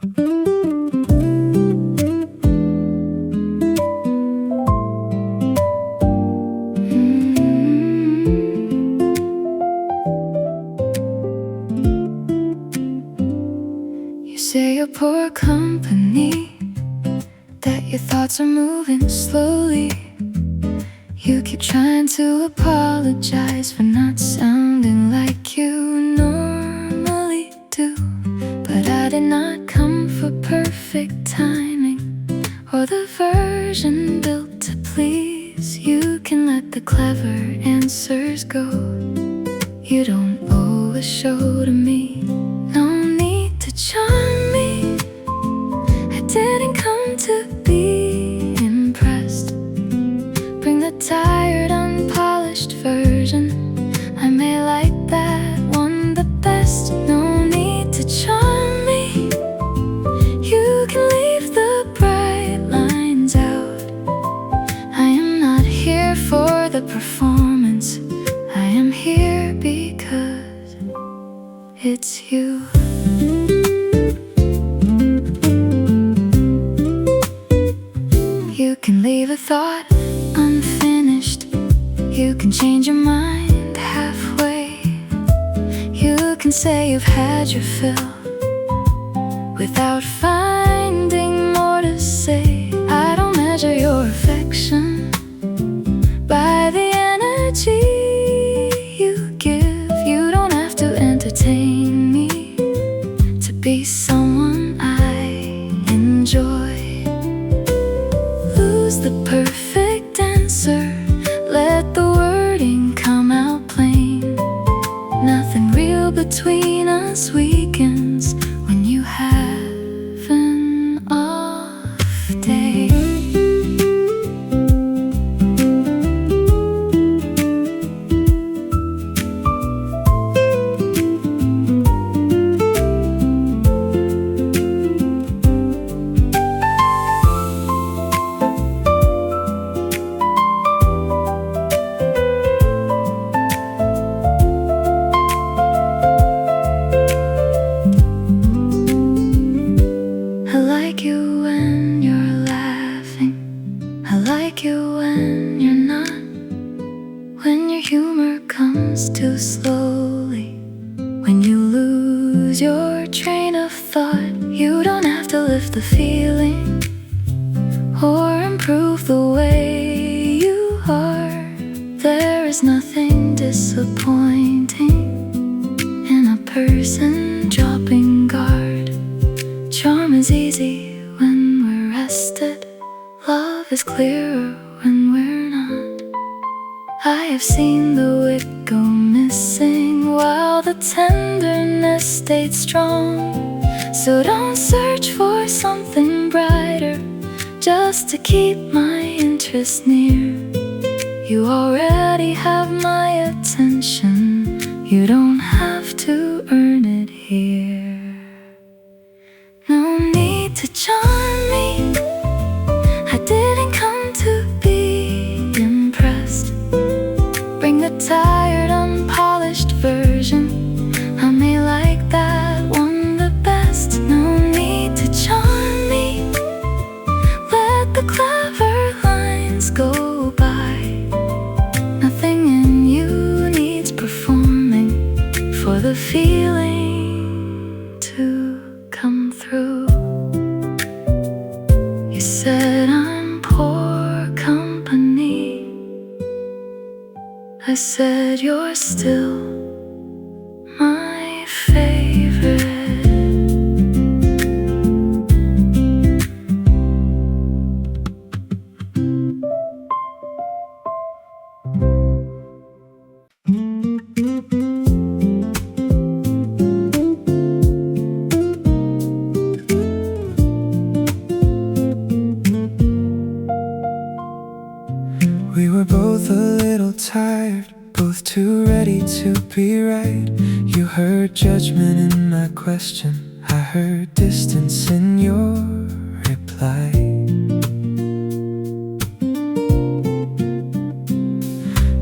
You say you're poor company, that your thoughts are moving slowly. You keep trying to apologize for not sounding like you normally do. But I did not come for perfect timing, or the version built to please. You can let the clever answers go. You don't owe a show to me, no need to charm me. I didn't come to be impressed. Bring the tired, unpolished version. I may like that one the best. No need to charm me. You can leave the bright lines out. I am not here for the performance. I am here because it's you. You can leave a thought unfinished. You can change your mind halfway. You can say you've had your fill without finding more to say. I don't measure your affection by the energy you give. You don't have to entertain me to be someone I enjoy. Lose the perfect answer, let the wording come out plain. Nothing real between us weakens when you have an off day. I like you when you're laughing. I like you when you're not. When your humor comes too slowly. When you lose your train of thought. You don't have to lift the feeling or improve the way you are. There is nothing disappointing in a person dropping guard. Charm is easy when we're rested. Love is clearer when we're not. I have seen the wick go missing while the tenderness stayed strong. So don't search for something brighter just to keep my interest near. You already have my attention. You don't have to earn it here. No need to charm me. I didn't come to be impressed. Bring the tired, unpolished version. I may like that one the best. No need to charm me. Let the clever lines go by. Nothing in you needs performing for the feeling to come through. You said I'm poor company. I said you're still my favorite. We were both a little tired, both too ready to be right. You heard judgment in my question, I heard distance in your reply.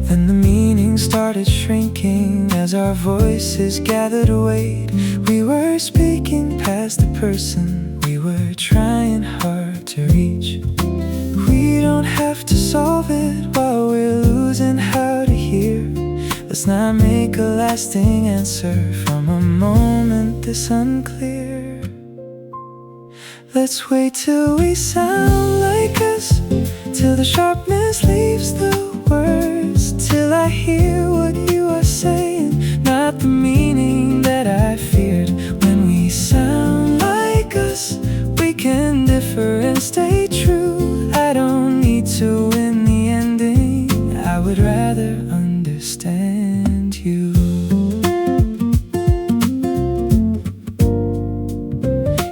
Then the meaning started shrinking as our voices gathered weight. We were speaking past the person we're trying hard to reach. We don't have to solve it while we're losing how to hear. Let's not make a lasting answer from a moment this unclear. Let's wait till we sound like us, till the sharpness leaves the words, till I hear what you are saying, not the meaning that I feared. When we sound like us, we can differ and stay true. I don't need to win the ending, I would rather understand you.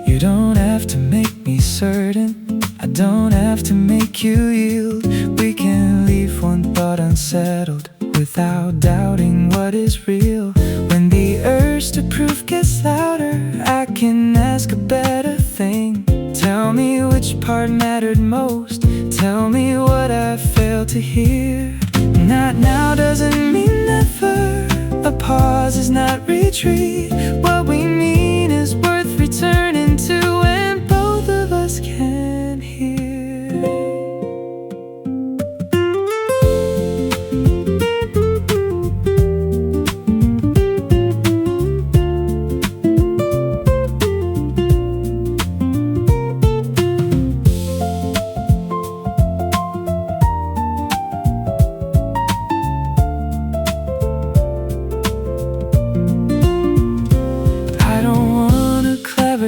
You don't have to make me certain, I don't have to make you yield. We can leave one thought unsettled without doubting what is real. When the urge to prove gets louder, I can ask a better thing. Tell me which part mattered most, tell me what I failed to hear. Not now doesn't mean never, a pause is not retreat. What we mean is worth returning to when both of us can hear.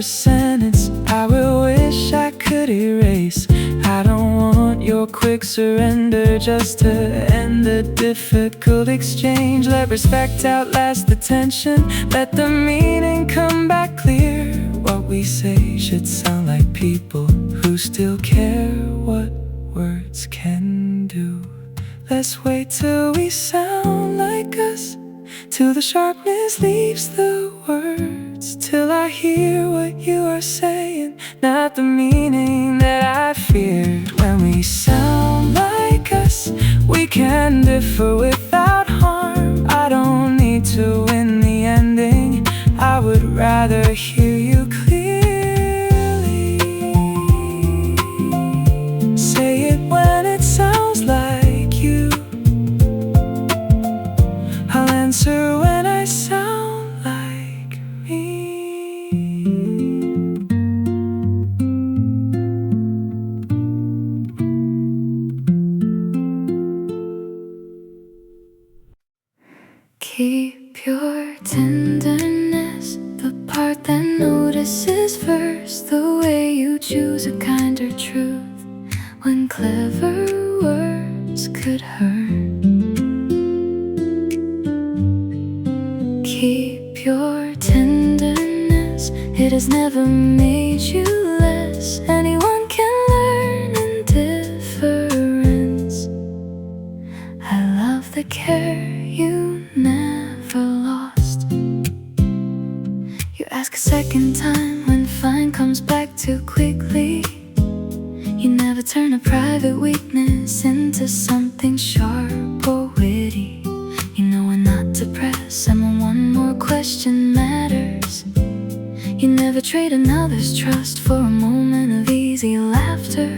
Sentence I will wish I could erase. I don't want your quick surrender just to end the difficult exchange. Let respect outlast the tension, let the meaning come back clear. What we say should sound like people who still care what words can do. Let's wait till we sound like us, till the sharpness leaves the words, till I hear what you are saying, not the meaning that I feared. When we sound like us, we can differ without harm. I don't need to win the ending, I would rather hear you clearly. Say it when it sounds like you, I'll answer when I sound like me. Keep your tenderness, the part that notices first, the way you choose a kinder truth when clever words could hurt. Keep your tenderness, it has never made you less. Anyone can learn indifference. I love the care you never lost. You ask a second time when fine comes back too quickly. You never turn a private weakness into something sharp or witty. You know when not to press and when one more question matters. You never trade another's trust for a moment of easy laughter.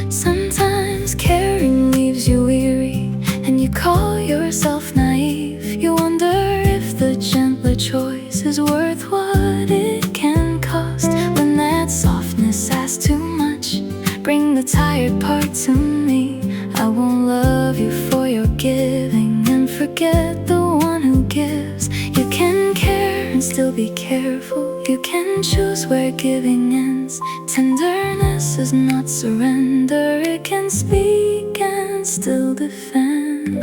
Sometimes caring leaves you weary and you call yourself naive. You wonder if the gentler choice is worth what it can cost. When that softness asks too much, bring the tired part to me. I won't love you for your giving and forget the one who gives. You can care and still be careful. You can choose where giving ends. Tenderness is not surrender. It can speak and still defend.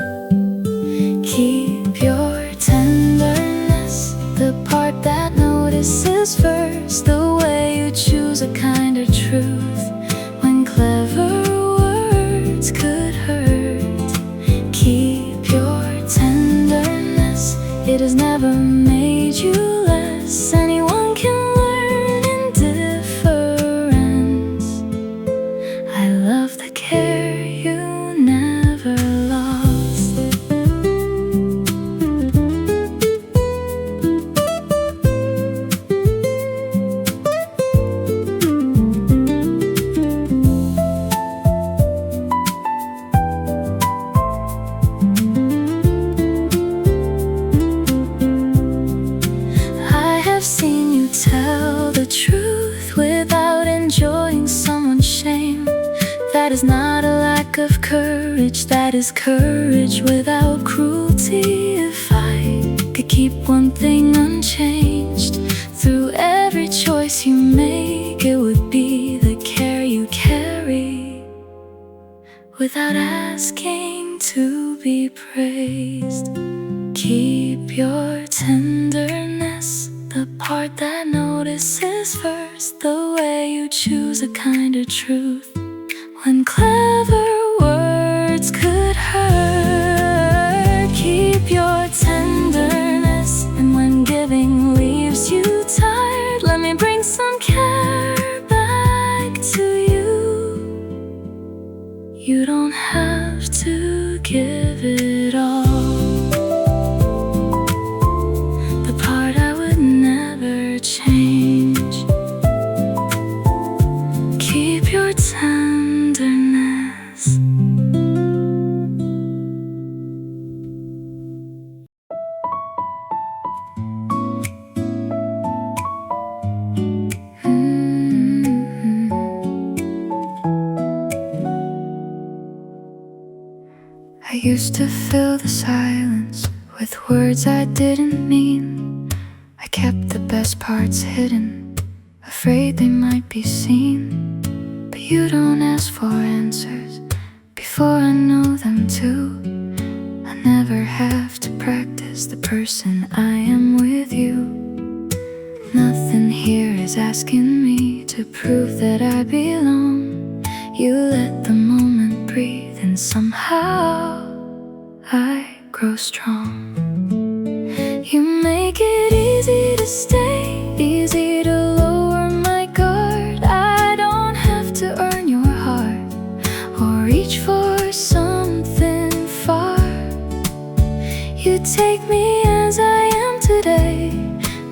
Keep your tenderness, the part that notices first, the way you choose a kinder truth when clever words could hurt. Keep your tenderness, it has never made you less. Anyone can learn indifference. I love the care you never lost. That is not a lack of courage, that is courage without cruelty. If I could keep one thing unchanged through every choice you make, it would be the care you carry without asking to be praised. Keep your tenderness, the part that notices first, the way you choose a kinder truth when clever words could hurt. Keep your tenderness, and when giving leaves you tired, let me bring some care back to you. You don't have to give it all. The part I would never change. Keep your tenderness. I used to fill the silence with words I didn't mean. I kept the best parts hidden, afraid they might be seen. But you don't ask for answers before I know them too. I never have to practice the person I am with you. Nothing here is asking me to prove that I belong. You let the moment breathe, and somehow I grow strong. You make it easy to stay, easy to lower my guard. I don't have to earn your heart or reach for something far. You take me as I am today,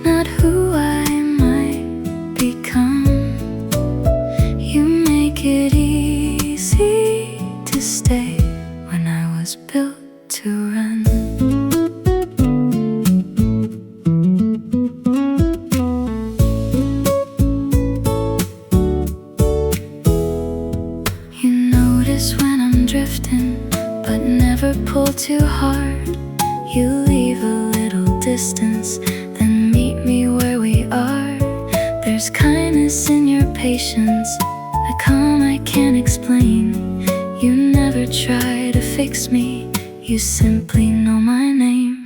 not who I might become. You make it easy to stay when I was built to run. You notice when I'm drifting, but never pull too hard. You leave a little distance, then meet me where we are. There's kindness in your patience, a calm I can't explain. You never try to fix me, you simply know my name.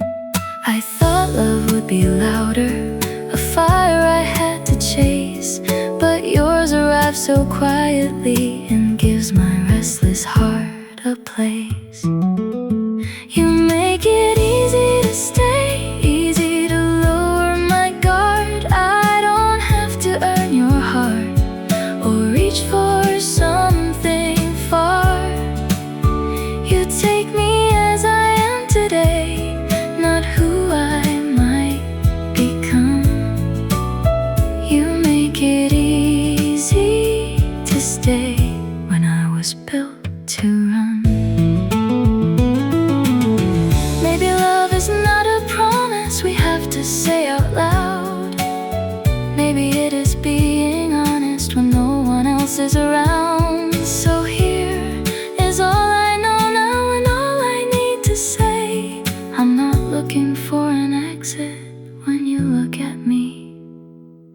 I thought love would be louder, a fire I had to chase, but yours arrives so quietly and gives my restless heart a place. You make it easy to stay, easy to lower my guard. I don't have to earn your heart or reach for something far. You take me as I am today, not who I might become. You make it easy to stay when I was built to run. Maybe love is not a promise we have to say out loud. Maybe it is being honest when no one else is around. So here is all I know now and all I need to say. I'm not looking for an exit when you look at me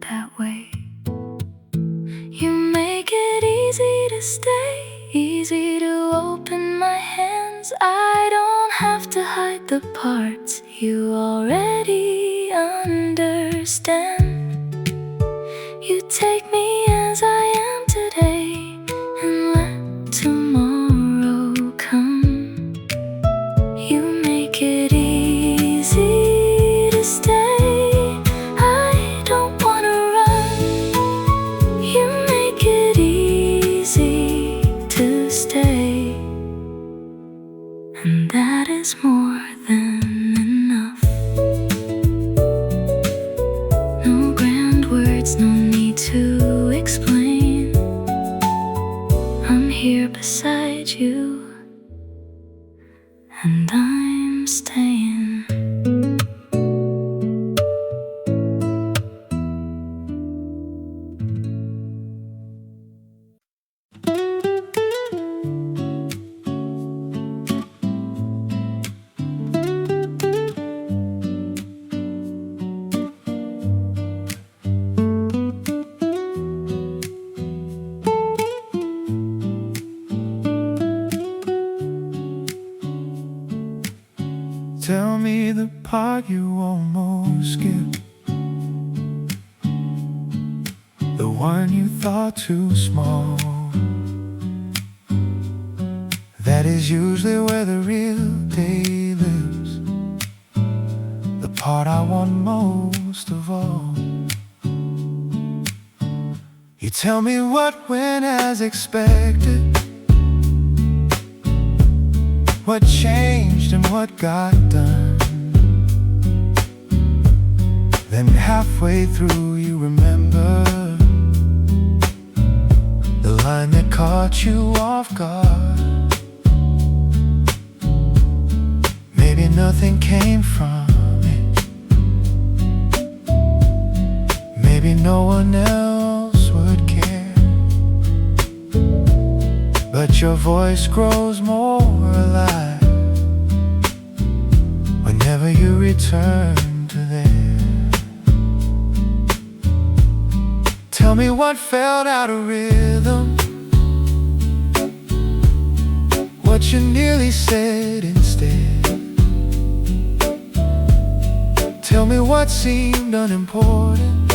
that way. You make it easy to stay, easy to open my hands. I don't have to hide the parts you already understand. You take me as I am today and let tomorrow come. You make it easy to stay, I don't wanna run. You make it easy to stay, and that is more than enough. No grand words, no need to explain. I'm here beside you, and I'm staying. part you almost skipped, the one you thought too small. That is usually where the real day lives, the part I want most of all. You tell me what went as expected, what changed and what got done. Then halfway through you remember the line that caught you off guard. Maybe nothing came from it, maybe no one else would care, but your voice grows more alive whenever you return to there. Tell me what felt out of rhythm, what you nearly said instead. Tell me what seemed unimportant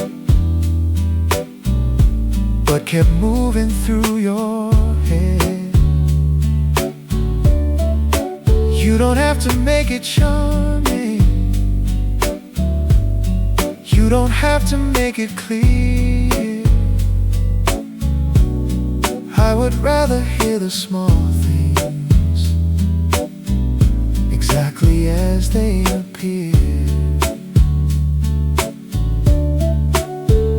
but kept moving through your head. You don't have to make it charming, you don't have to make it clear. I would rather hear the small things exactly as they appear.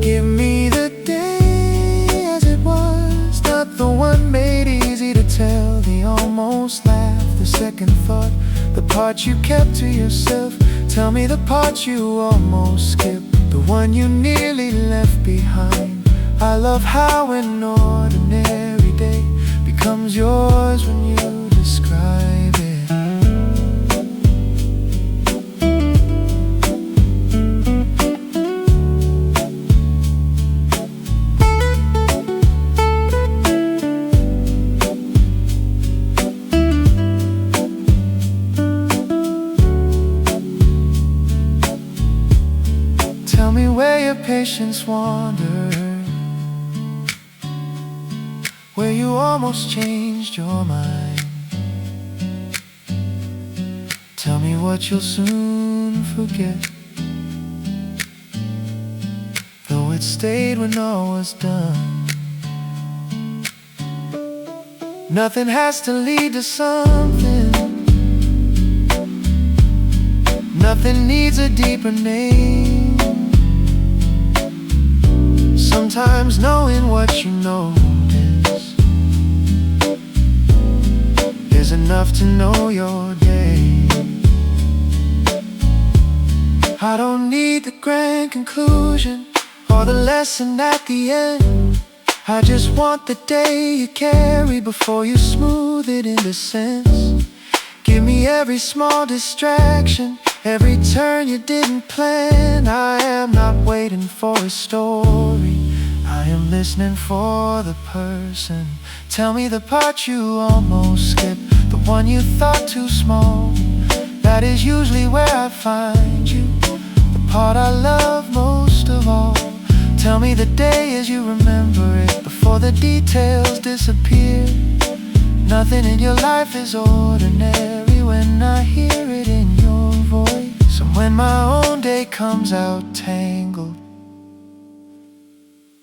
Give me the day as it was, not the one made easy to tell, the almost laugh, the second thought, the part you kept to yourself. Tell me the part you almost skipped, the one you nearly left behind. I love how an ordinary day becomes yours when you describe it. Tell me where your patience wandered, where you almost changed your mind. Tell me what you'll soon forget, though it stayed when all was done. Nothing has to lead to something, nothing needs a deeper name. Sometimes knowing what you notice is enough to know your day. I don't need the grand conclusion or the lesson at the end. I just want the day you carry before you smooth it into sense. Give me every small distraction, every turn you didn't plan. I am not waiting for a story, I am listening for the person. Tell me the part you almost skipped, the one you thought too small. That is usually where I find you, the part I love most of all. Tell me the day as you remember it, before the details disappear. Nothing in your life is ordinary when I hear it in your voice. And when my own day comes out tangled,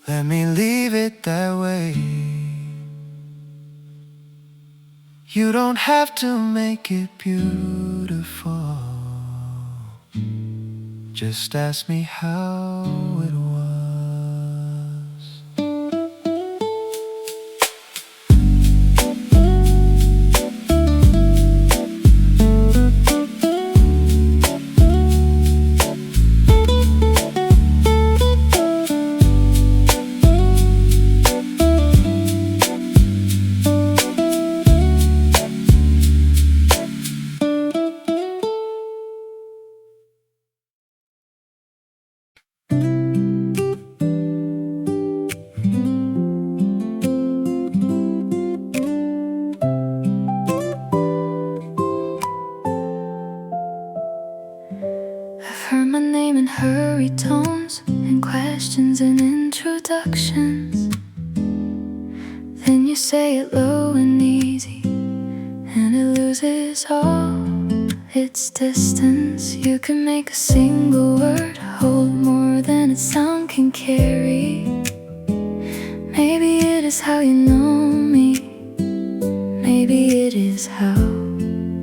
let me leave it that way. You don't have to make it beautiful, just ask me how it was. you say it low and easy, and it loses all its distance. You can make a single word hold more than its sound can carry. Maybe it is how you know me, maybe it is how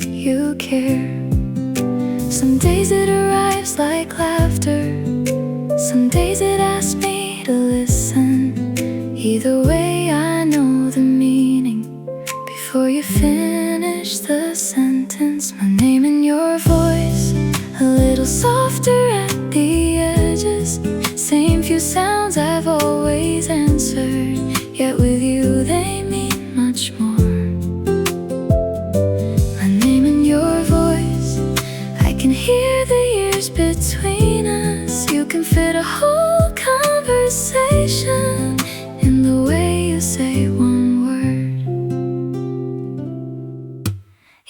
you care. Some days it arrives like laughter, some days it asks me to listen. Either way I know the meaning before you finish the sentence. My name in your voice, a little softer at the edges. Same few sounds I've always answered, yet with you they mean much more. My name in your voice, I can hear the years between us. You can fit a whole conversation in the way you say one word.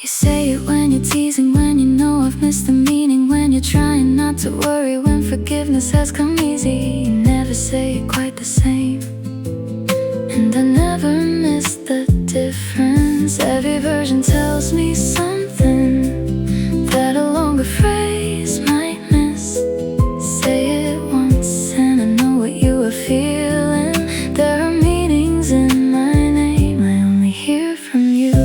You say it when you're teasing, when you know I've missed the meaning, when you're trying not to worry, when forgiveness has come easy. You never say it quite the same, and I never miss the difference. Every version tells me something that a longer phrase might miss. Say it once and I know what you are feeling. There are meanings in my name I only hear from you.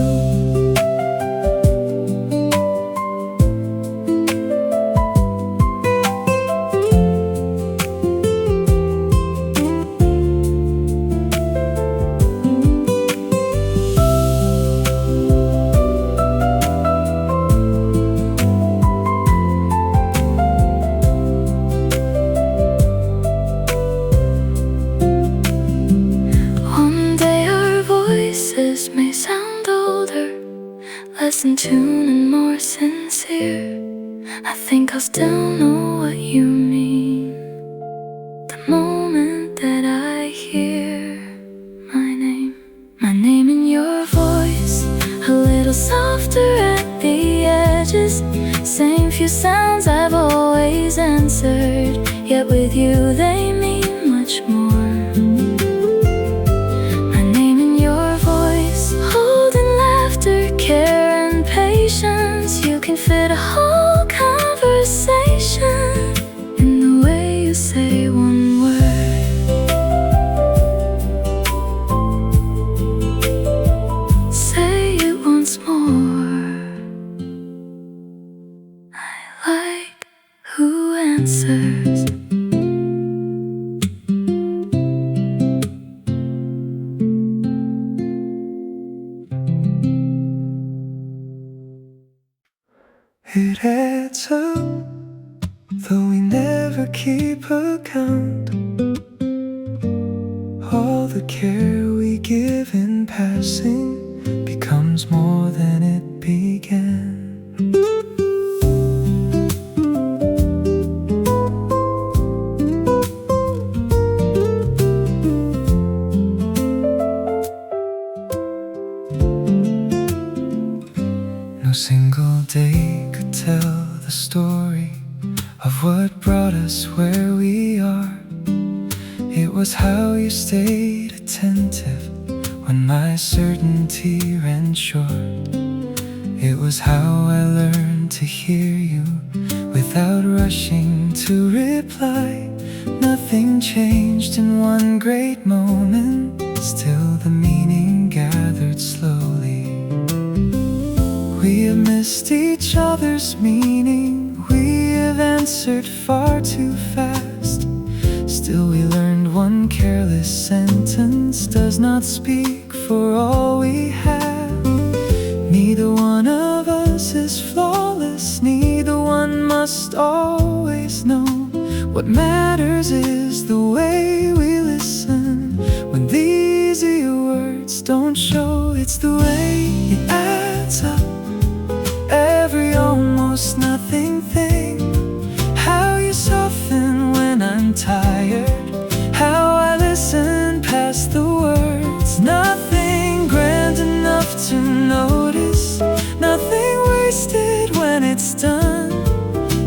May sound older, less in tune and more sincere. I think I'll still know what you mean the moment that I hear my name in your voice, a little softer at the edges. Same few sounds I've always answered, yet with you they mean much more. Care and patience, you can fit a whole conversation in the way you say one word. Say it once more. I like who answers. It adds up, though we never keep account. All the care we give in passing becomes more than it began. No single day could tell the story of what brought us where we are. It was how you stayed attentive when my certainty ran short. It was how I learned to hear you without rushing to reply. Nothing changed in one great moment, still the meaning gathered slowly. We have missed each other's meaning, we have answered far too fast. Still we learned one careless sentence does not speak for all we have. Neither one of us is flawless, neither one must always know. What matters is the way we listen when the easier words don't show. It's the way it adds up, every almost nothing thing. How you soften when I'm tired, how I listen past the words. Nothing grand enough to notice, nothing wasted when it's done.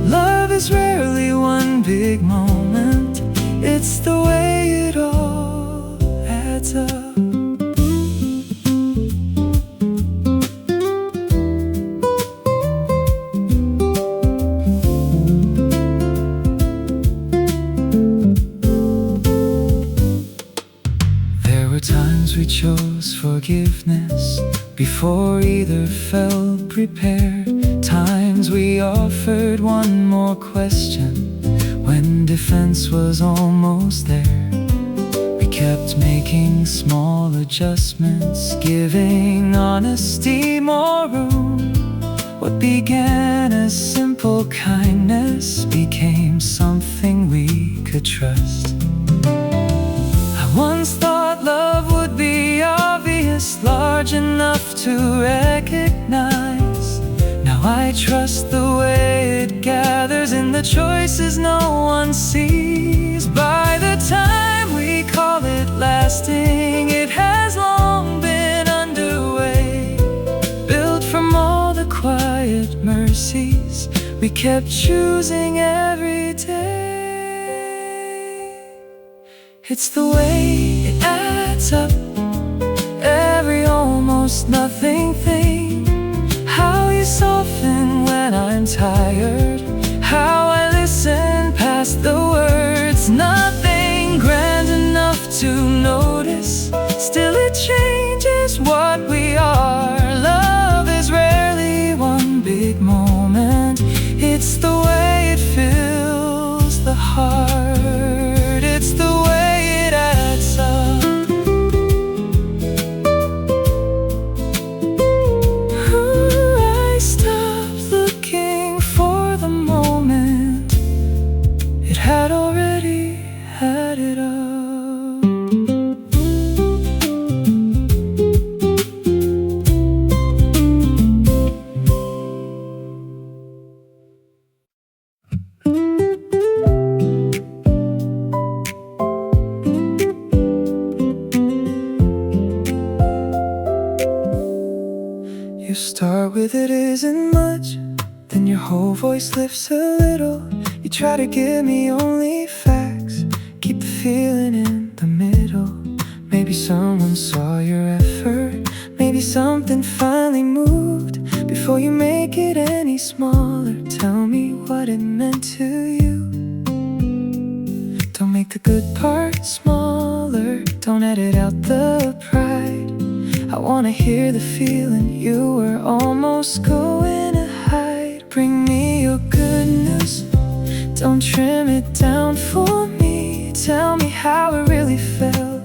Love is rarely one big moment, it's the way it all adds up. were times we chose forgiveness before either felt prepared. Times we offered one more question when defense was almost there. We kept making small adjustments, giving honesty more room. What began as simple kindness became something we could trust. I once thought love would be obvious, large enough to recognize. Now I trust the way it gathers in the choices no one sees. By the time we call it lasting, it has long been underway. Built from all the quiet mercies we kept choosing every day. It's the way it adds up, every almost nothing thing. How you soften when I'm tired, how I listen past the words. Nothing grand enough to notice, still it changes what we are. Love is rarely one big moment, it's the way it fills the heart. It's the way it adds up. I stopped looking for the moment, it had already had it up. You start with it isn't much, then your whole voice lifts a little. You try to give me only facts, keep the feeling in the middle. Maybe someone saw your effort, maybe something finally moved. Before you make it any smaller, tell me what it meant to you. Don't make the good part smaller, don't edit out the pride. I wanna hear the feeling you were almost going to hide. Bring me your good news, don't trim it down for me. Tell me how it really felt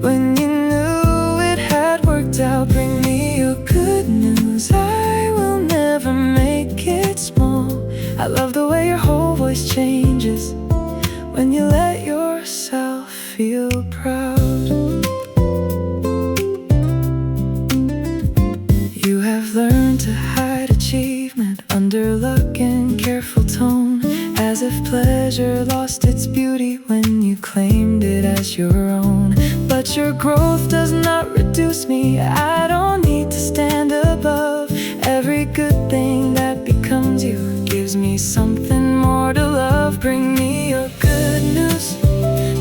when you knew it had worked out. Bring me your good news, I will never make it small. I love the way your whole voice changes when you let yourself feel proud. You have learned to hide achievement under luck and careful tone, as if pleasure lost its beauty when you claimed it as your own. But your growth does not reduce me, I don't need to stand above. Every good thing that becomes you gives me something more to love. Bring me your good news,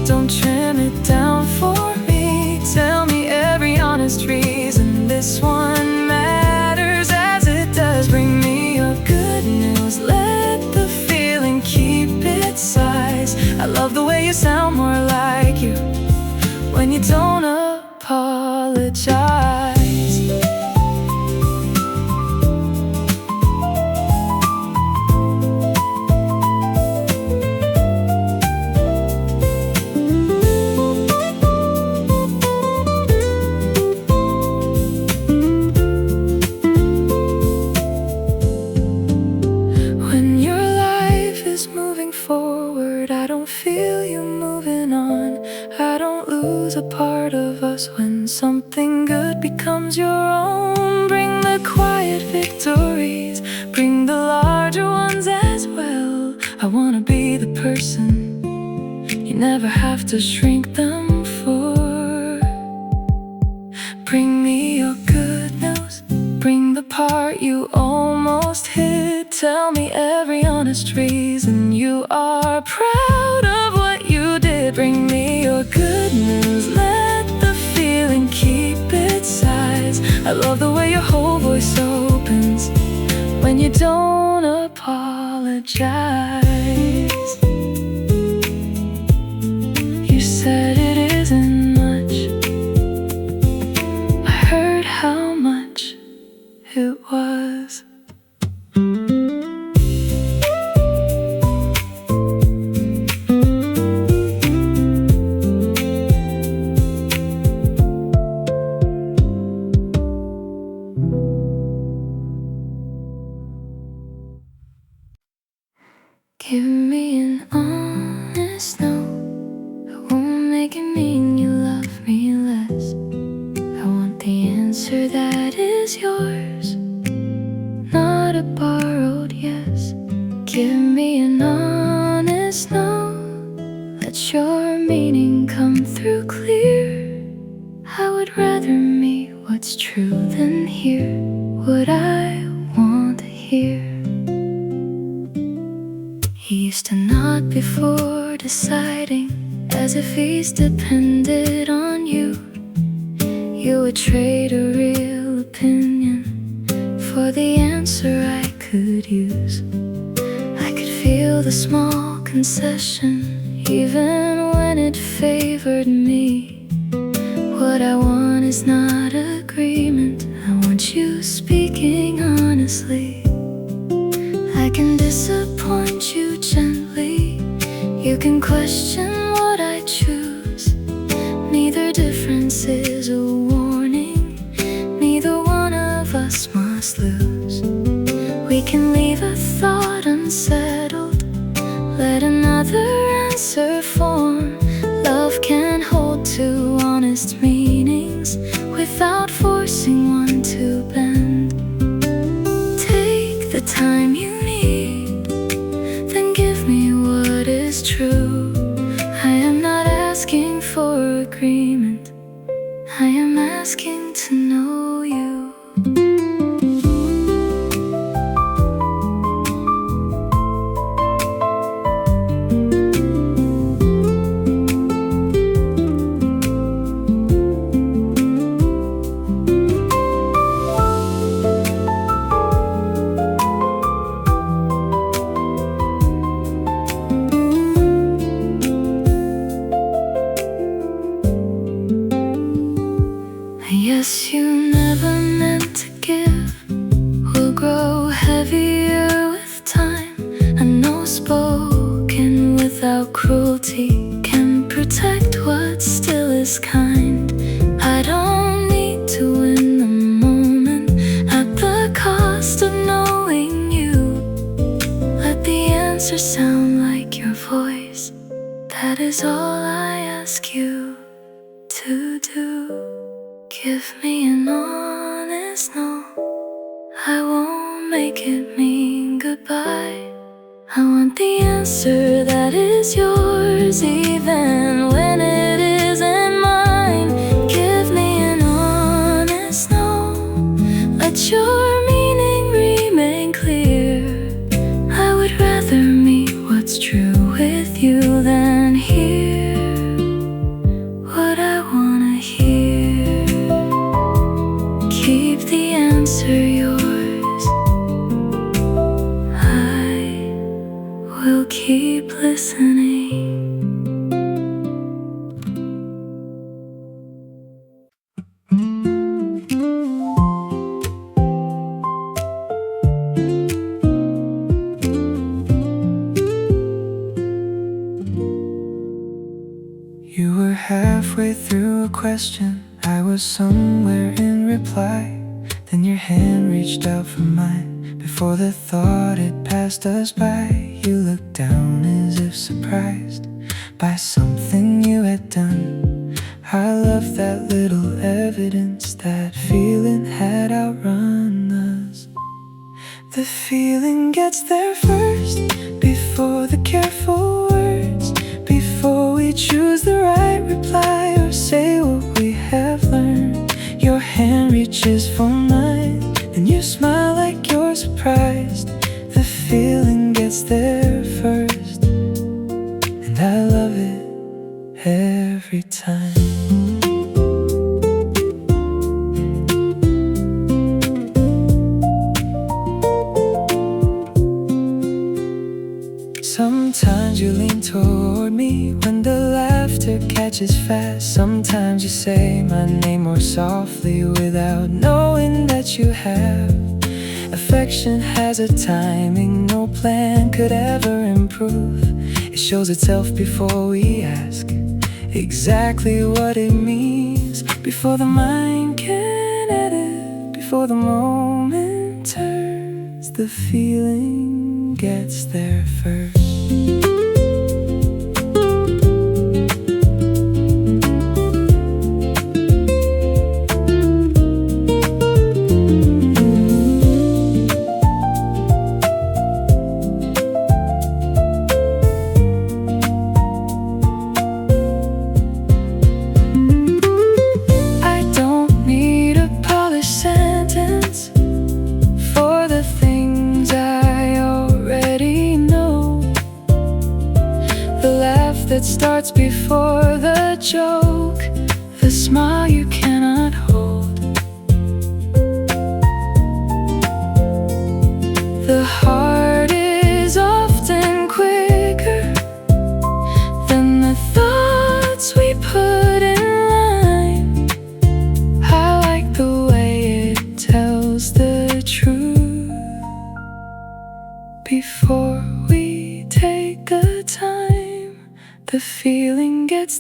don't trim it down for me. Tell me every honest reason this one matters as it does. Bring me your good news, let the feeling keep its size. I love the way you sound more like you when you don't apologize. When your life is moving forward, I don't feel you moving on. I don't lose a part of us when something good becomes your own. Bring the quiet victories, bring the larger ones as well. I wanna be the person you never have to shrink them for. Bring me your good news, bring the part you almost hid. Tell me every honest reason you are proud of what you did. Bring me your good news, let the feeling keep its size. I love the way your whole voice opens when you don't apologize. You said it isn't much, is yours, not a borrowed yes. Give me an honest no, let your meaning come through clear. I would rather meet what's true than hear what I want to hear. He used to nod before deciding, as if he's depended on you. You would trade a real opinion for the answer I could use. I could feel the small concession, even when it favored me. What I want is not agreement, I want you speaking honestly. I can disappoint you gently, you can question what I choose. Neither difference is a warning, neither one of us must lose. We can leave a thought unsettled, let another answer form. Love can hold two honest meanings without forcing one to bend. Take the time you need, then give me what is true. I am not asking for agreement, I am asking to know you. Yes, you never meant to give, will grow heavier with time. I know spoken without cruelty can protect what still is kind. I don't need to win the moment at the cost of knowing you. Let the answer sound like your voice, that is all I ask you to do. Give me an honest no, I won't make it mean goodbye. I want the answer that is yours, even when it isn't mine. Give me an honest no, let your meaning remain clear. I would rather meet what's true with you than hear what I wanna hear. Keep the answer yours, I will keep listening. You were halfway through a question, I was somewhere in reply. Then your hand reached out for mine. Before the thought had passed us by, you looked down as if surprised by something you had done. I love that little evidence, that feeling had outrun us. The feeling gets there first, before the careful words, before we choose the right reply or say what we have learned. Your hand reaches for mine, and you smile like you're surprised. The feeling gets there first, and I love it every time. Sometimes you lean toward me when the laughter catches fast. Sometimes you say my name more softly without knowing that you have. Affection has a timing no plan could ever improve. It shows itself before we ask exactly what it means, before the mind can edit, before the moment turns. The feeling gets there first.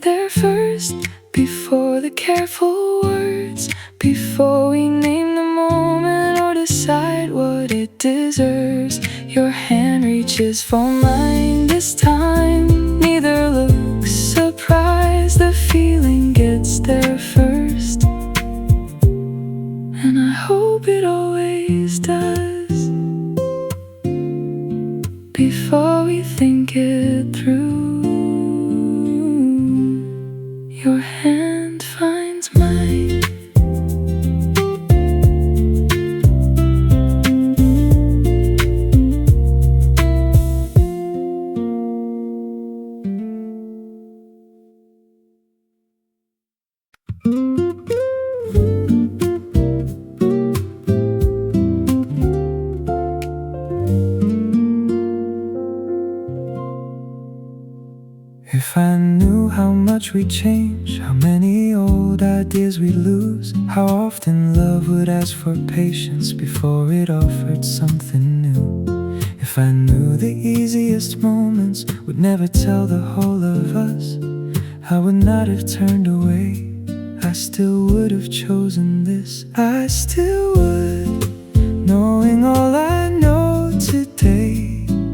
there first, before the careful words, before we name the moment or decide what it deserves. Your hand reaches for mine this time, neither looks surprised, the feeling gets there first, and I hope it always does. Before we think it through, your hand finds mine. If I knew how much we'd change, how many old ideas we'd lose, how often love would ask for patience before it offered something new. If I knew the easiest moments would never tell the whole of us, I would not have turned away, I still would have chosen this. I still would, knowing all I know today.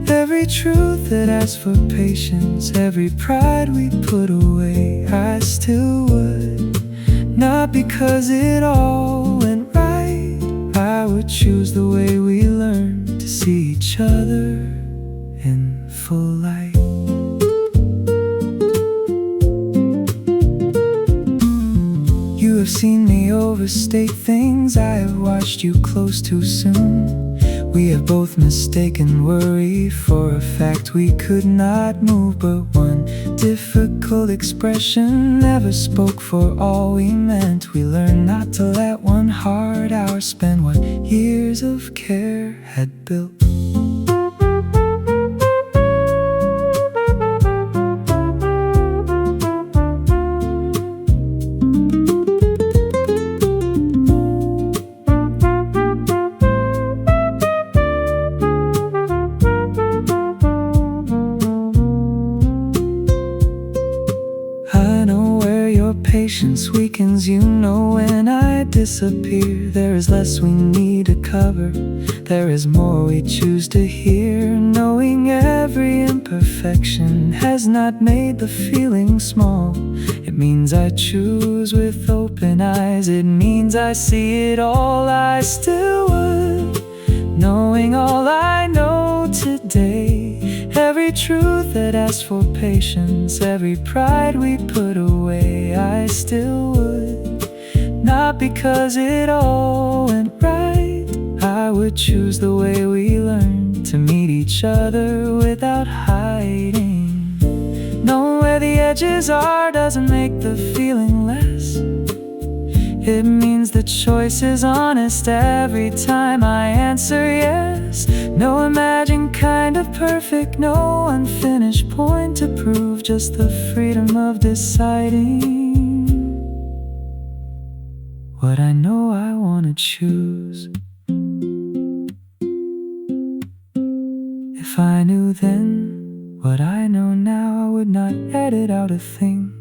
Every truth that asks for patience, every pride we put away, I still would. Not because it all went right, I would choose the way we learn to see each other in full light. You have seen me overstate things, I have watched you close too soon. We have both mistaken worry for a fact we could not move, but one difficult expression never spoke for all we meant. We learned not to let one hard hour spend what years of care had built. Patience weakens, you know when I disappear. There is less we need to cover, there is more we choose to hear. Knowing every imperfection has not made the feeling small, it means I choose with open eyes, it means I see it all. I still would, knowing all I know today. Every truth that asks for patience, every pride we put away, I still would. Not because it all went right, I would choose the way we learned to meet each other without hiding. Knowing where the edges are doesn't make the feeling less, it means the choice is honest every time I answer yes. No imagined kind of perfect, no unfinished point to prove, just the freedom of deciding what I know I want to choose. If I knew then what I know now, I would not edit out a thing.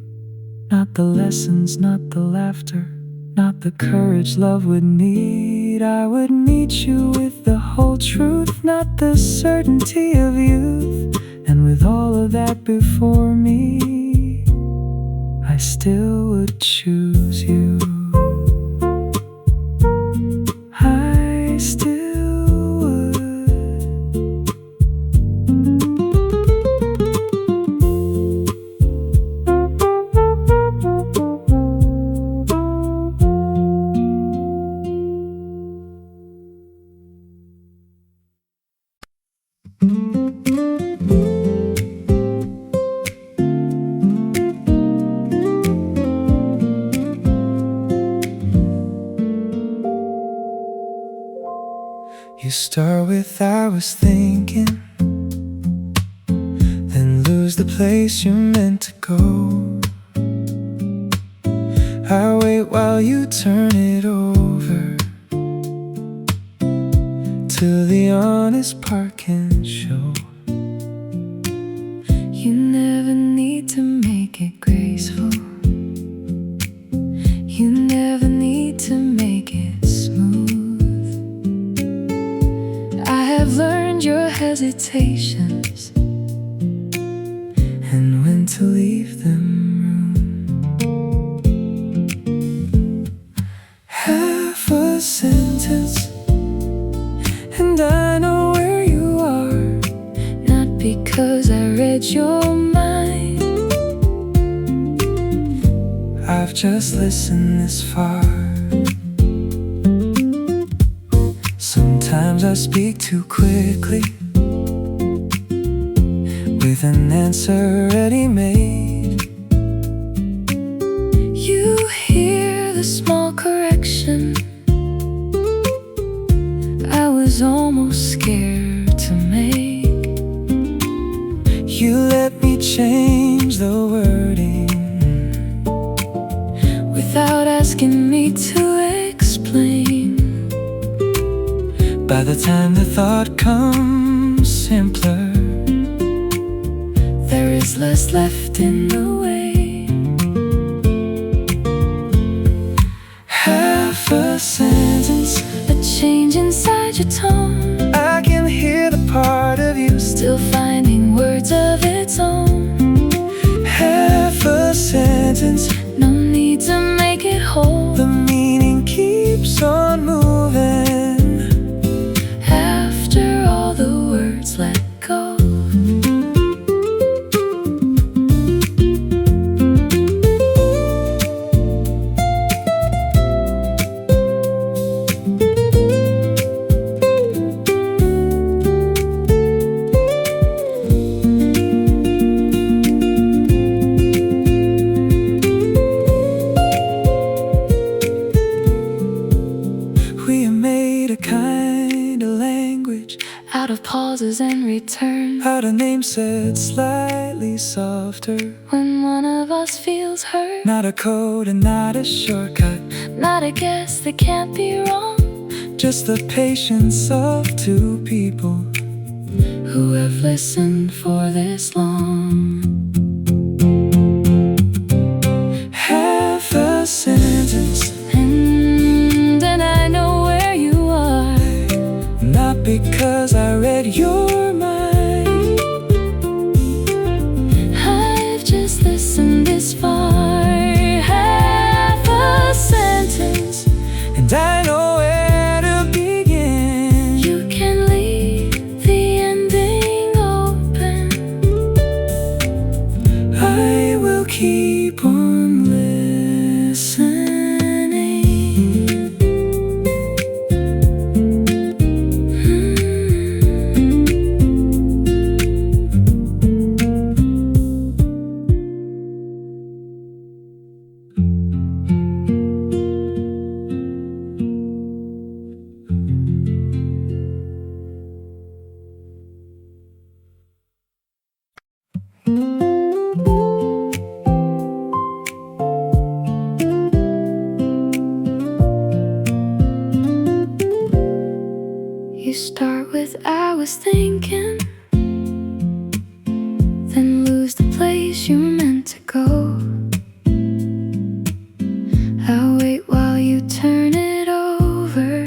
Not the lessons, not the laughter, not the courage love would need. I would meet you with the whole truth, not the certainty of youth. And with all of that before me, I still would choose you. I still would. You start with I was thinking, then lose the place you're meant to go. I wait while you turn it over, till the honest part can show. You never need to make it graceful, read your mind. I've just listened this far. Sometimes I speak too quickly, with an answer ready made. You hear the small correction I was almost scared to make. You let me change the wording without asking me to explain. By the time the thought comes simpler, there is less left in the way. half a sentence, A change inside your tone, I can hear the part of you still finding words of its own. half a sentence, No need to make it whole. the meaning keeps on moving. After all the words let go. We have made a kind of language Out of pauses and return. out of names said slightly softer. When one of us feels hurt, Not a code and not a shortcut, not a guess that can't be wrong. just the patience of two people Who have listened for this long. half a sentence, And I know where you are. not because I read your mind. I've just listened this far. Half a sentence, And I know where to begin. you can leave the ending open. I will keep on listening. You start with I was thinking, then lose the place you were meant to go. I'll wait while you turn it over,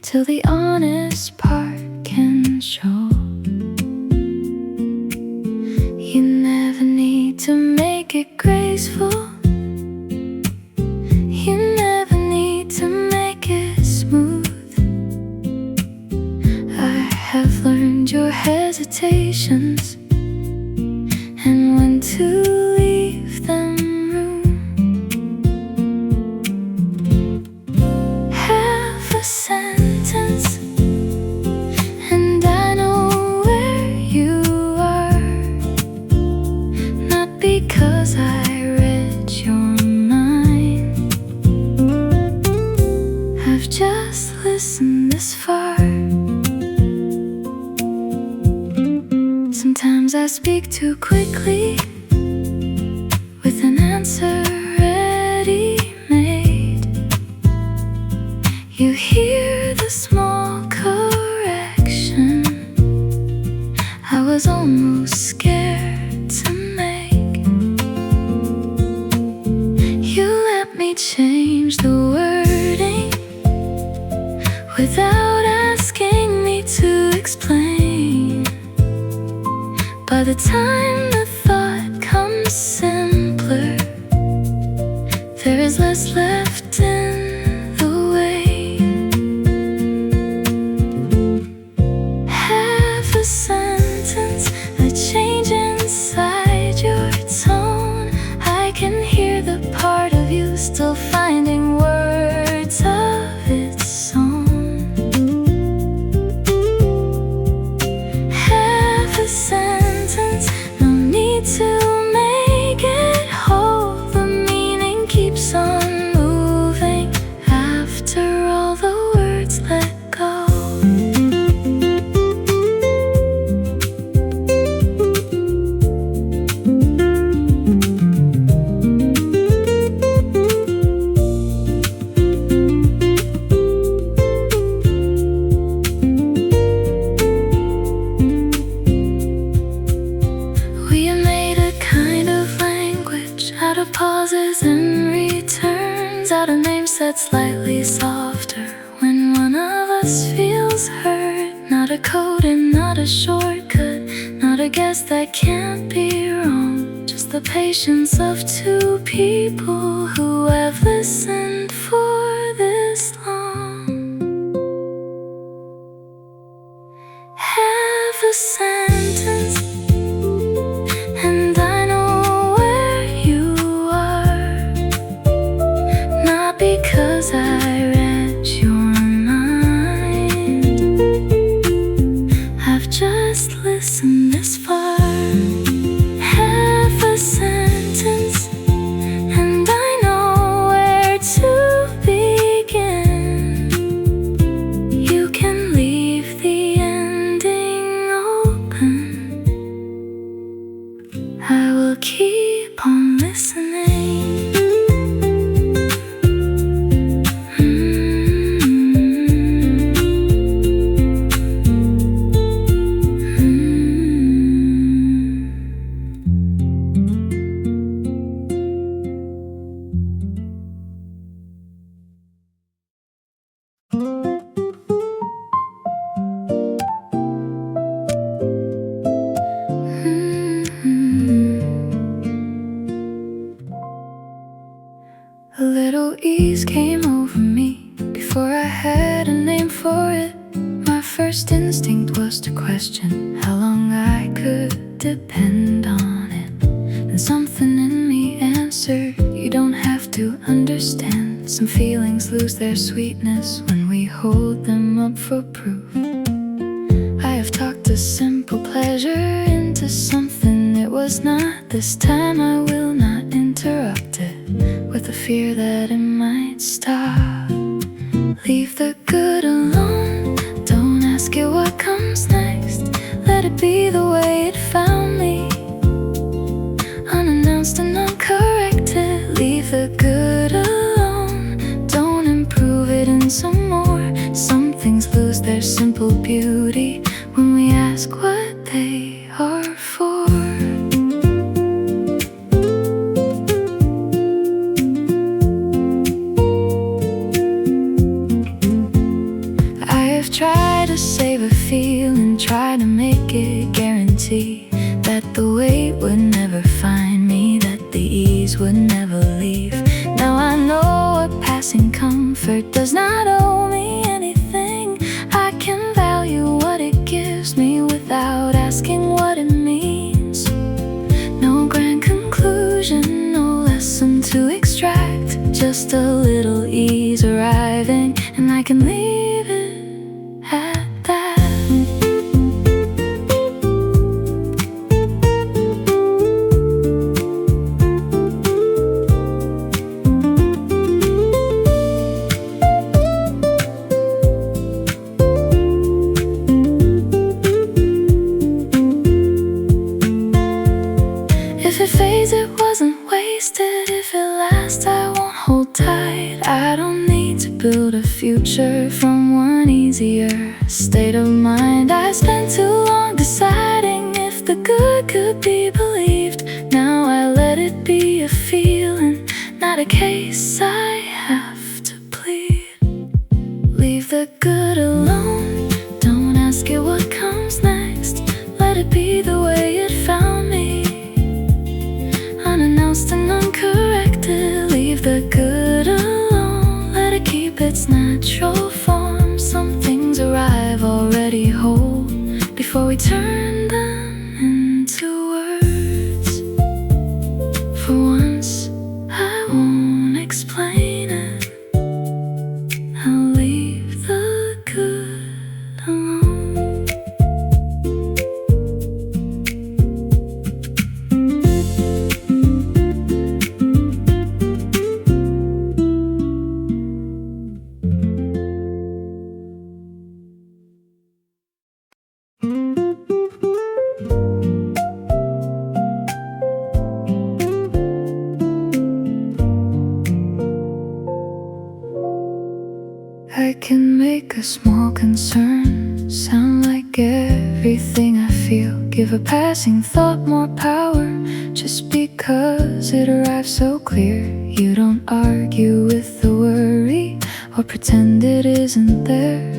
till the honest part can show. You never need to make it graceful. You never need to make it smooth. I have learned your hesitations and when to leave them room. Half a sentence, and I know where you are. Not because I read your mind. I've just listened this far. Sometimes I speak too quickly, with an answer ready made. You hear the small correction I was almost scared to make. You let me change the wording without asking me to explain. By the time the thought comes simpler, there is less left in the way. Half a sentence, a change finding words of its own. Half a sentence, no need to make it whole. The meaning keeps on moving after all the words let go. We have made a kind of language out of pauses and returns, out of names that's slightly softer when one of us feels hurt. Not a code and not a shortcut, not a guess that can't be wrong. Just the patience of two people who have listened for this long. Half a sentence, and I know where you are. Not because I read your mind, I've just listened this far. Half a sentence, and I know where to begin. You can leave the ending open, I will keep on listening. A little ease came over me before I had a name for it. My first instinct was to question how long I could depend on it. And something in me answered, you don't have to understand. Some feelings lose their sweetness when we hold them up for proof. I have talked a simple pleasure into something it was not. This time I will not interrupt it with the fear that it might stop. Leave the good alone, don't ask it what comes next. Let it be the way it found me, unannounced and uncorrected. Leave the good alone, don't improve it in some more. Some things lose their simple beauty when we ask what they are for. Try to save a feeling, try to make it guarantee that the weight would never find me, that the ease would never leave. Now I know a passing comfort does not owe me anything. I can value what it gives me without asking what it means. No grand conclusion, no lesson to extract, just a little ease arriving, and I can leave it at that. If it fades, it wasn't wasted. If it lasts, I won't hold tight. I don't need to build a future from one easier state of mind. I spent too long deciding if the good could be believed. Now I let it be a feeling, not a case I have to plead. Leave the good alone, don't ask it what comes next. Let it be the way it found me, unannounced and uncorrected. Leave the good alone, let it keep its natural form. Some things arrive already whole before we turn them into words. For once, I won't explain it. I can make a small concern sound like everything I feel. Give a passing thought more power just because it arrives so clear. You don't argue with the worry or pretend it isn't there.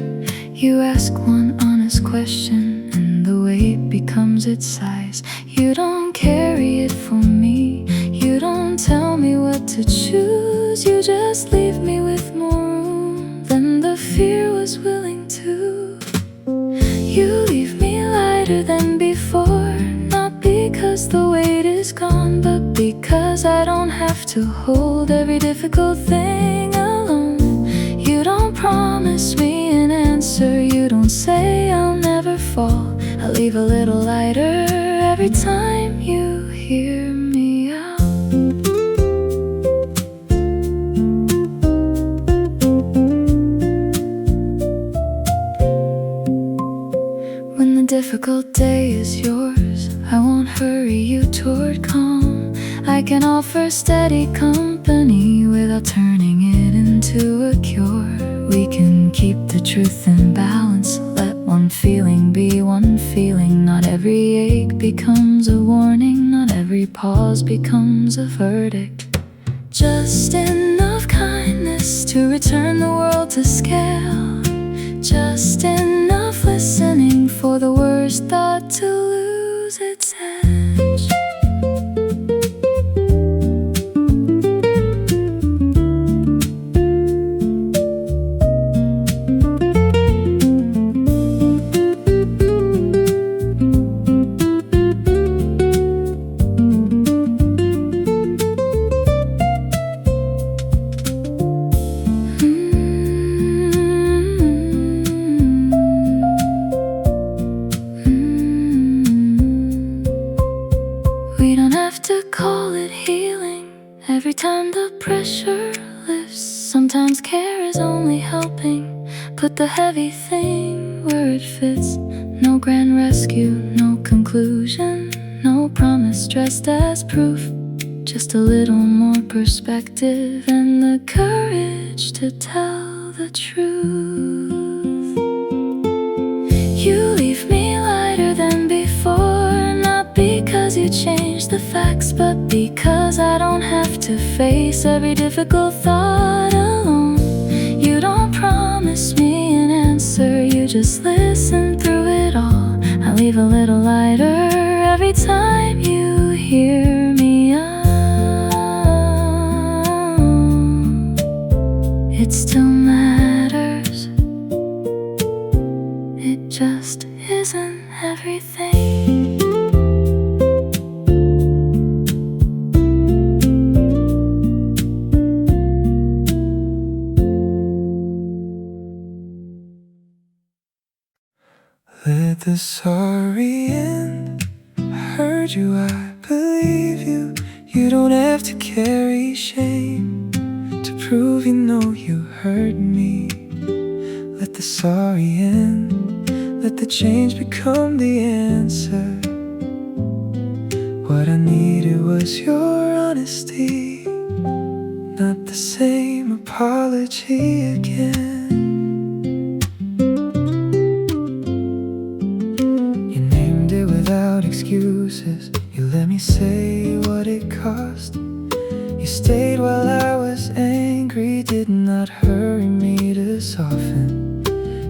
You ask one honest question and the weight becomes its size. You don't carry it for me. You don't tell me what to choose. You just leave me with more room than the fear was willing to. You leave me lighter than before, not because the weight is gone, but because I don't have to hold every difficult thing alone. You don't promise me an answer. You don't say I'll never fall. I leave a little lighter every time you hear me out. When the difficult day is yours, I won't hurry you toward calm. I can offer steady company without turning it into a cure. We can keep the truth in balance. Let one feeling be one feeling. Not every ache becomes a warning. Not every pause becomes a verdict. Just enough kindness to return the world to scale. Just enough listening for the worst thought to lose its edge. We don't have to call it healing every time the pressure lifts. Sometimes care is only helping put the heavy thing where it fits. No grand rescue, no conclusion, no promise dressed as proof. Just a little more perspective and the courage to tell the truth. You leave me lighter than before, not because you changed the facts, but because I don't have to face every difficult thought alone. You don't promise me an answer, you just listen through it all. I leave a little lighter every time you hear me out. It still matters. It just isn't everything. Let the sorry end. I heard you, I believe you. You don't have to carry shame to prove you know you hurt me. Let the sorry end. Let the change become the answer. What I needed was your honesty, not the same apology again. Excuses, you let me say what it cost. You stayed while I was angry, did not hurry me to soften.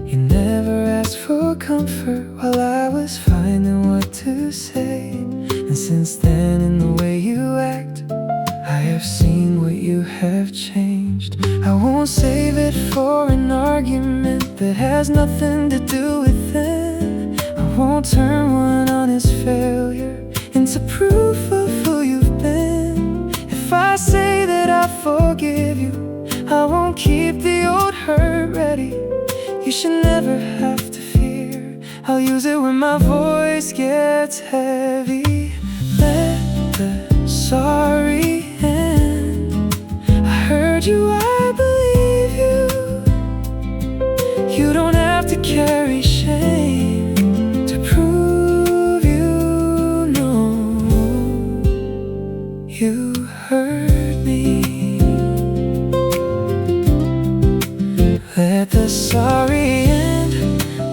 You never asked for comfort while I was finding what to say. And since then, in the way you act, I have seen what you have changed. I won't save it for an argument that has nothing to do with them. I won't turn one honest failure into proof of who you've been. If I say that I forgive you, I won't keep the old hurt ready. You should never have to fear. I'll use it when my voice gets heavy. Let the sorry end. I heard you, I believe you. You don't have to carry shame. You hurt me. Let the sorry end.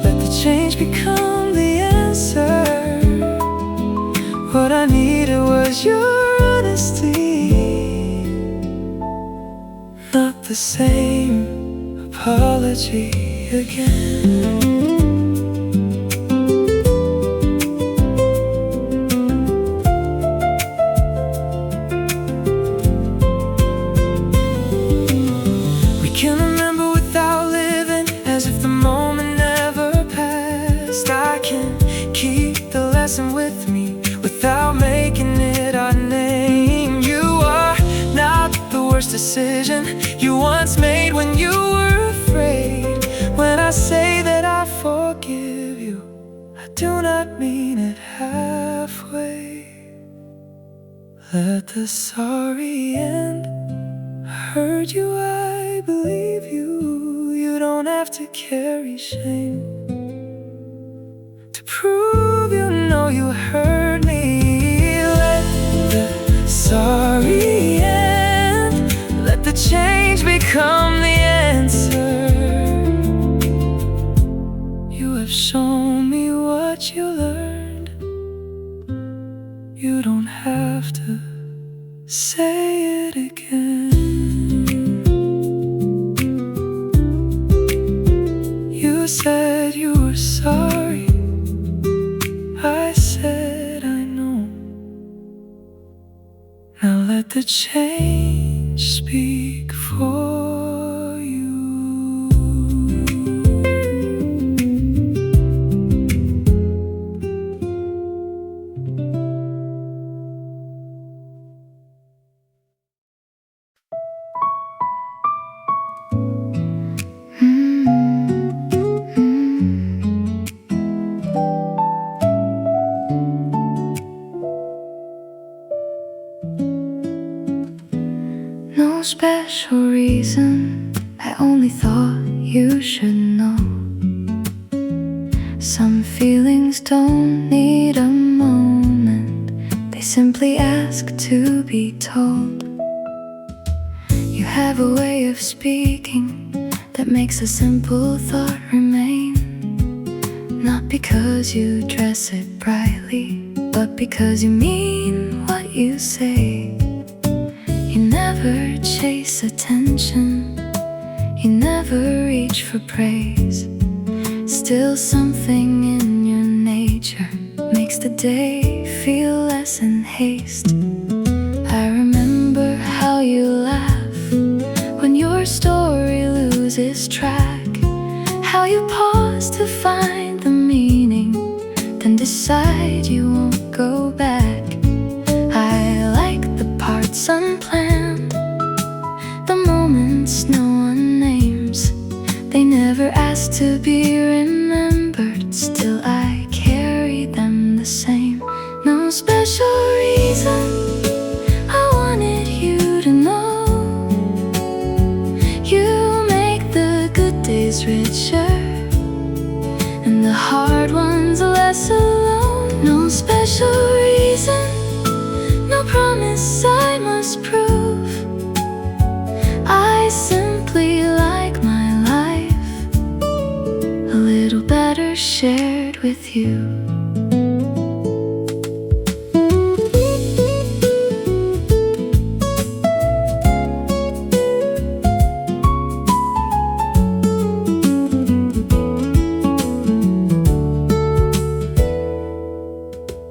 Let the change become the answer. What I needed was your honesty, not the same apology again. With me without making it our name. You are not the worst decision you once made when you were afraid. When I say that I forgive you, I do not mean it halfway. Let the sorry end. I heard you, I believe you. You don't have to carry shame to prove you know you hurt me. Let the sorry end. Let the change become the answer. You have shown me what you learned. You don't have to say it again. You said you were sorry. I said I know. Now let the change speak for you. No special reason, I only thought you should know. Some feelings don't need a moment, they simply ask to be told. You have a way of speaking that makes a simple thought remain. Not because you dress it brightly, but because you mean what you say. You never chase attention, you never reach for praise. Still something in your nature makes the day feel less in haste. I remember how you laugh when your story loses track, how you pause to find the meaning, then decide you won't go back. I like the parts unplanned, the moments no one names. They never ask to be remembered, still I carry them the same. No special reason, I wanted you to know. You make the good days richer and the hard ones less alone. No special reason, no promise I must prove. I simply like my life a little better shared with you.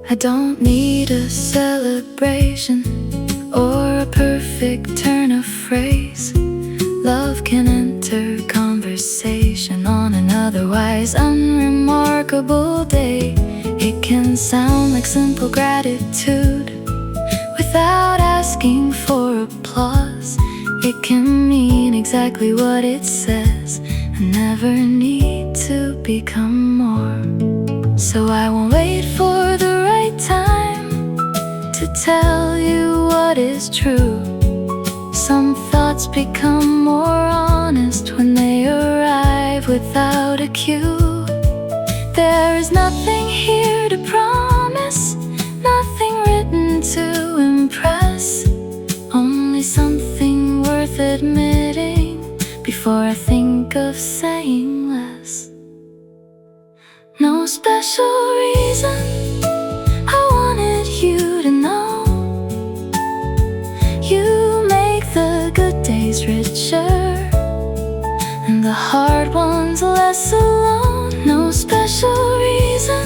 I don't need a celebration or a perfect turn of phrase. Love can enter conversation on an otherwise unremarkable day. It can sound like simple gratitude without asking for applause. It can mean exactly what it says and never need to become more. So I won't wait for the right time to tell you what is true. Some thoughts become more honest when they arrive without a cue. There is nothing here to promise, nothing written to impress, only something worth admitting before I think sake of saying less. No special reason, I wanted you to know. You make the good days richer and the hard ones less alone. No special reason,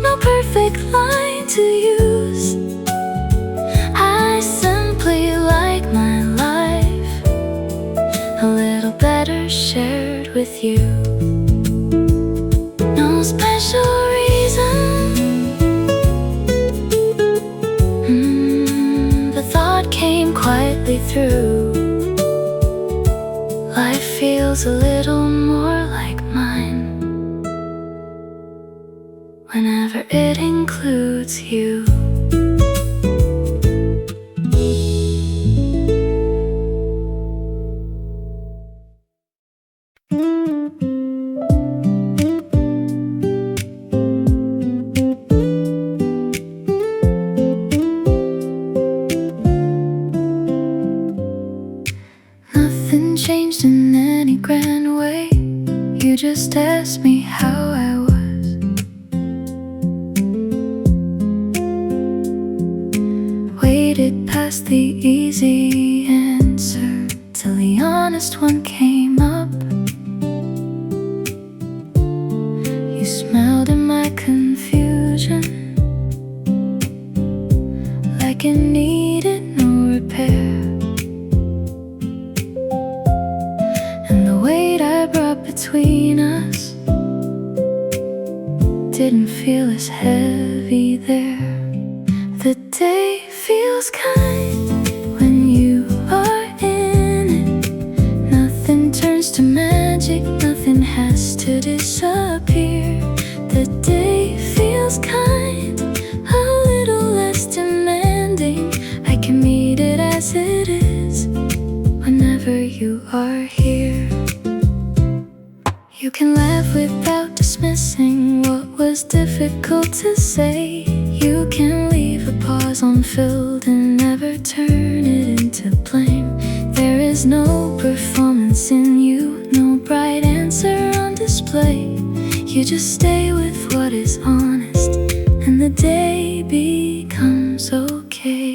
no perfect line to use. I simply like my life a little better shared with you. No special reason, the thought came quietly through. Life feels a little more like mine whenever it includes you. Nothing changed in any grand way. You just asked me how I was. Waited past the easy answer till the honest one came up. You smiled in my confusion like it needed no repair. Between us didn't feel as heavy there. The day feels kind when you are in it. Nothing turns to magic, nothing has to disappear. The day feels kind, a little less demanding. I can meet it as it is whenever you are here. You can laugh without dismissing what was difficult to say. You can leave a pause unfilled and never turn it into blame. There is no performance in you, no bright answer on display. You just stay with what is honest, and the day becomes okay.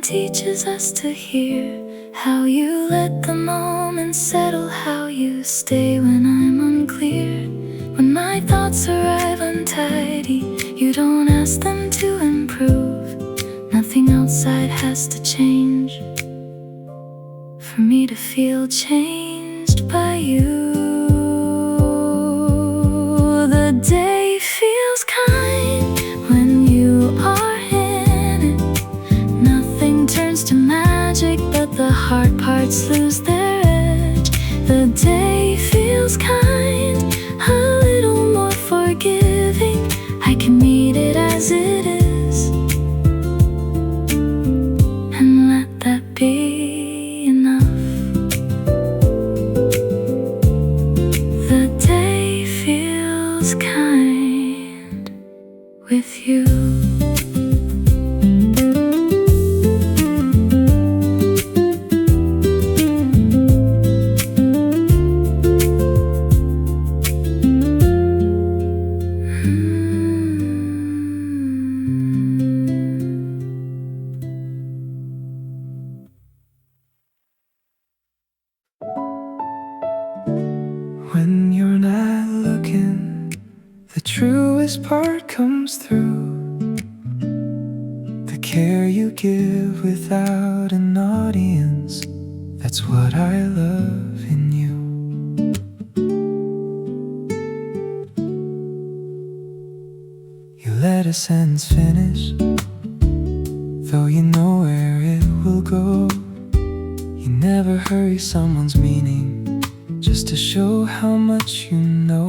Teaches us to hear how you let the moment settle, how you stay when I'm unclear. When my thoughts arrive untidy, you don't ask them to improve. Nothing outside has to change for me to feel changed by you. The day feels kind when you are to magic, but the hard parts lose their edge. The day feels kind, a little more forgiving. I can meet it as it is and let that be enough. The day feels kind with you. When you're not looking, the truest part comes through. The care you give without an audience, that's what I love in you. You let a sentence finish, though you know where it will go. You never hurry someone's meaning just to show how much you know.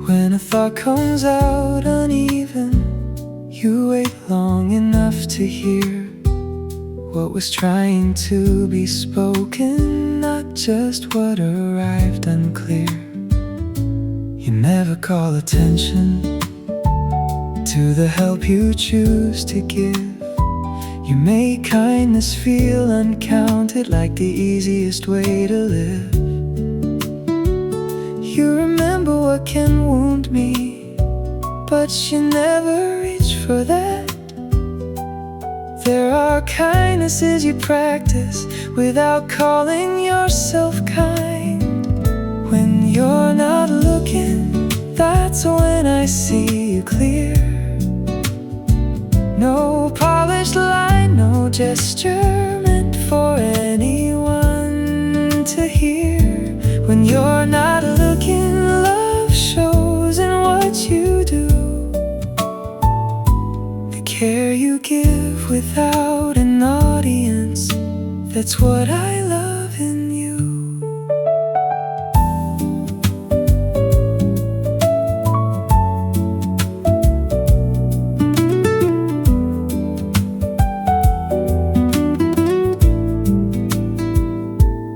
When a thought comes out uneven, you wait long enough to hear what was trying to be spoken, not just what arrived unclear. You never call attention to the help you choose to give. You make kindness feel uncounted, like the easiest way to live. You remember what can wound me, but you never reach for that. There are kindnesses you practice without calling yourself kind. When you're not looking, that's when I see you clear. No polished line, no gesture meant for anyone to hear. When you're not looking, love shows in what you do. The care you give without an audience, that's what I love in you.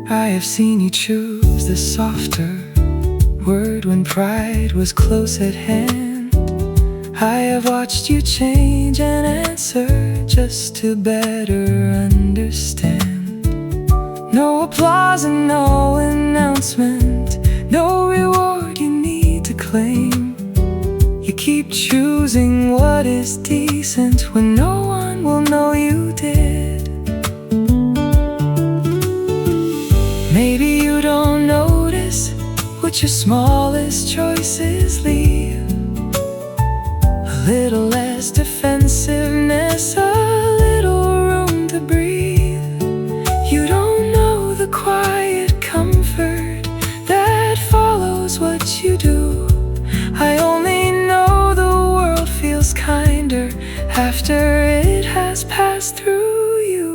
I have seen you choose the softer word when pride was close at hand. I have watched you change an answer just to better understand. No applause and no announcement, no reward you need to claim. You keep choosing what is decent when no one will know you did. Maybe you don't notice what your smallest choices leave. A little less defensiveness, a little room to breathe. You don't know the quiet comfort that follows what you do. I only know the world feels kinder after it has passed through you.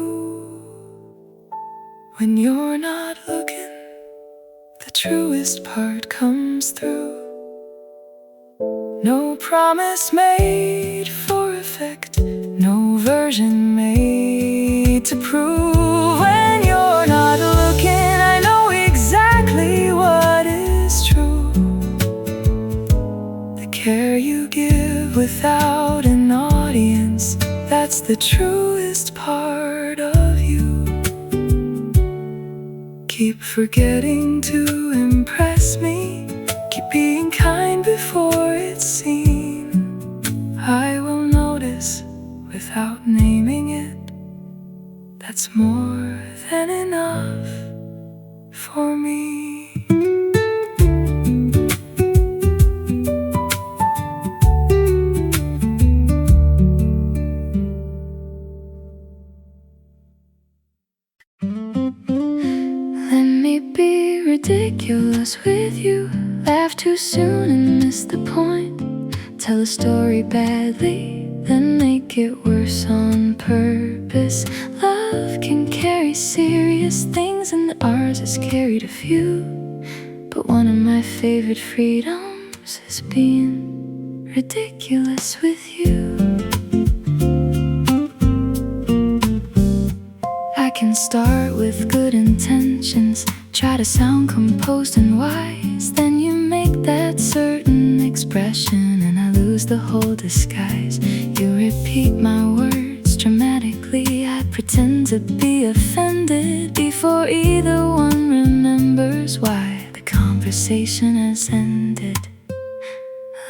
When you're not looking, the truest part comes through. No promise made for effect, no version made to prove. When you're not looking, I know exactly what is true. The care you give without an audience, that's the truest part of you. Keep forgetting to impress me, keep being kind before it's seen. I will notice without naming it, that's more than enough for me. Ridiculous with you, laugh too soon and miss the point. Tell a story badly, then make it worse on purpose. Love can carry serious things and ours has carried a few. But one of my favorite freedoms is being ridiculous with you. I can start with good intentions, try to sound composed and wise. Then you make that certain expression and I lose the whole disguise. You repeat my words dramatically, I pretend to be offended before either one remembers why the conversation has ended.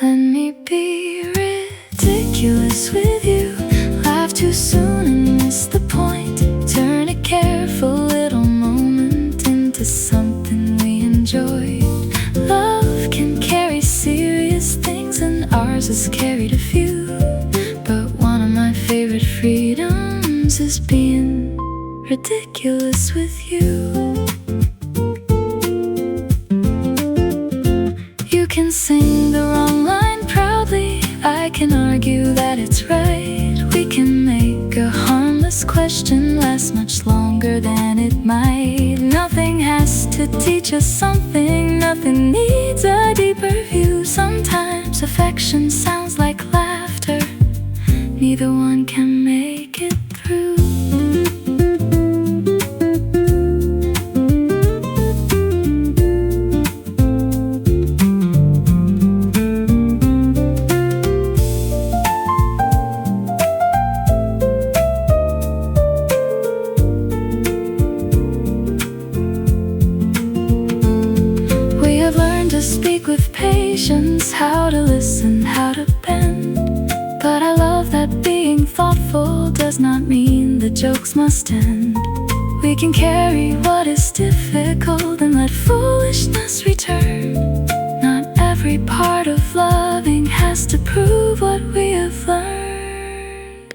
Let me be ridiculous with you, laugh too soon and miss the point. Turn a careful little moment into something we enjoy. Love can carry serious things and ours has carried a few. But one of my favorite freedoms is being ridiculous with you. You can sing the wrong line proudly, I can argue that it's right. We can make a harmless question last much longer than it might. Nothing has to teach us something, nothing needs a deeper view. Sometimes Perhaps affection sounds like laughter. Neither one can make it through. We have learned to speak with patience, how to listen, how to bend. But I love that being thoughtful does not mean the jokes must end. We can carry what is difficult and let foolishness return. Not every part of loving has to prove what we have learned.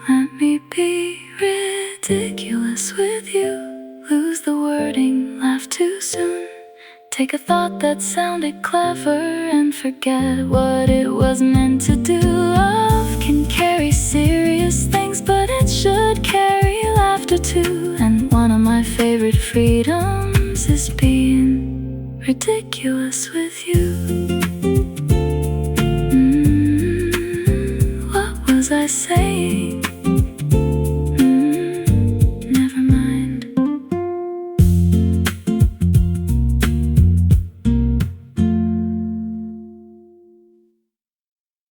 Let me be ridiculous with you. Lose the wording, laugh too soon. Take a thought that sounded clever and forget what it was meant to do. Love can carry serious things, but it should carry laughter too. And one of my favorite freedoms is being ridiculous with you. What was I saying?